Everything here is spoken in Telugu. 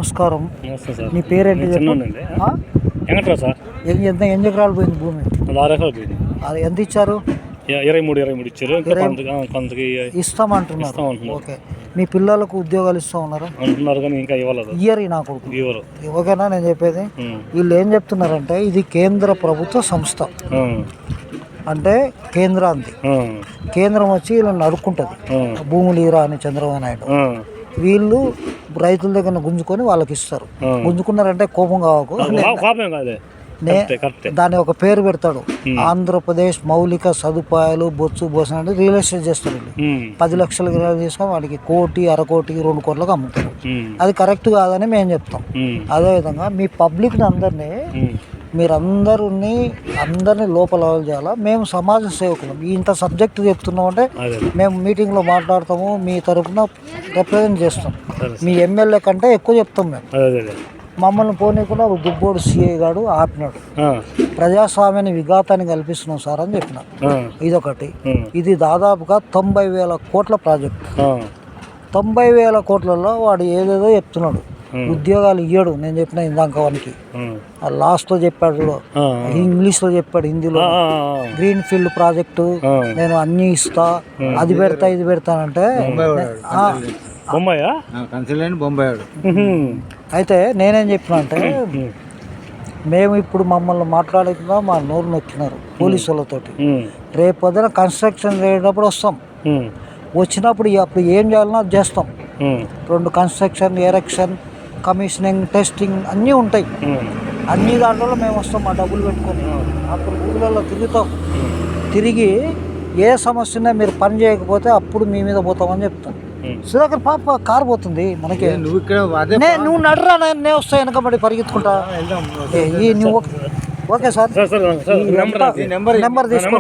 నమస్కారం. నమస్తే సార్. నీ పేరేంటి? వెంకట్రావు సార్. ఎంత ఎన్ని ఎకరాలు పోయింది భూమి? 6 ఎకరాలు పోయింది. అది ఎంత ఇచ్చారు? 23 ఇచ్చారు. కొంతకి ఇస్తామంటున్నారు. ఓకే. మీ పిల్లలకు ఉద్యోగాలు ఇస్తా ఉన్నారా? అంటున్నారు కానీ ఇంకా ఇవ్వలేదు. ఇయర్ నా కొడుకు ఇవ్వరు. ఓకేనా నేను చెప్పేది? వీళ్ళు ఏం చెప్తున్నారంటే ఇది కేంద్ర ప్రభుత్వ సంస్థ, అంటే కేంద్రాంది. కేంద్రం వచ్చి వీళ్ళని అడుక్కుంటుంది, భూములు ఇరా అని చంద్రబాబు నాయుడు. వీళ్ళు రైతుల దగ్గర గుంజుకొని వాళ్ళకి ఇస్తారు. గుంజుకున్నారంటే కోపం కావకు, దాని ఒక పేరు పెడతాడు, ఆంధ్రప్రదేశ్ మౌలిక సదుపాయాలు బొత్సు బోసన అంటే రియల్ ఎస్టేట్ చేస్తారు. 10 లక్షల గిరాలు తీసుకొని వాడికి 1 కోటి 1.5 కోటి 2 కోట్లకు అమ్ముతారు. అది కరెక్ట్ కాదని మేము చెప్తాం. అదేవిధంగా మీ పబ్లిక్ని అందరినీ లోపల చేయాలా. మేము సమాజ సేవకులం. ఇంత సబ్జెక్ట్ చెప్తున్నాం అంటే మేము మీటింగ్లో మాట్లాడతాము, మీ తరఫున రిప్రజెంట్ చేస్తాం. మీ ఎమ్మెల్యే కంటే ఎక్కువ చెప్తాం మేము. మమ్మల్ని పోనీకుండా దుబ్బోడు సిఐ గారు ఆపినాడు. ప్రజాస్వామ్యాన్ని విఘాతాన్ని కల్పిస్తున్నాం సార్ అని చెప్పిన. ఇదొకటి. ఇది దాదాపుగా 90,000 కోట్ల ప్రాజెక్ట్. 90,000 కోట్లలో వాడు ఏదేదో చెప్తున్నాడు. ఉద్యోగాలు ఇయ్యడు. నేను చెప్పిన ఇందాక వానికి లాస్ట్లో చెప్పాడు, ఇంగ్లీష్లో చెప్పాడు, హిందీలో. గ్రీన్ ఫీల్డ్ ప్రాజెక్టు నేను అన్ని ఇస్తా, అది పెడతా ఇది పెడతానంటే అయితే నేనేం చెప్పిన అంటే మేము ఇప్పుడు మమ్మల్ని మాట్లాడుతున్నా మా నోరు నొక్కినారు పోలీసు వాళ్ళతోటి. రేపు పొద్దున కన్స్ట్రక్షన్ చేసేటప్పుడు వస్తాం. వచ్చినప్పుడు అప్పుడు ఏం చేయాలన్నా అది చేస్తాం. 2 కన్స్ట్రక్షన్, ఎరెక్షన్, కమిషనింగ్, టెస్టింగ్ అన్నీ ఉంటాయి. అన్ని దాంట్లో మేము వస్తాం మా డబ్బులు పెట్టుకొని. అప్పుడు ఊళ్ళల్లో తిరుగుతాం. తిరిగి ఏ సమస్యనే మీరు పని చేయకపోతే అప్పుడు మీ మీద పోతామని చెప్తాం. సుధాకర్ పాప కారు పోతుంది మనకి, నువ్వు నడరా, నేను వస్తా వెనకబడి పరిగెత్తుకుంటా. నువ్వు ఓకే సార్, నెంబర్ తీసుకో.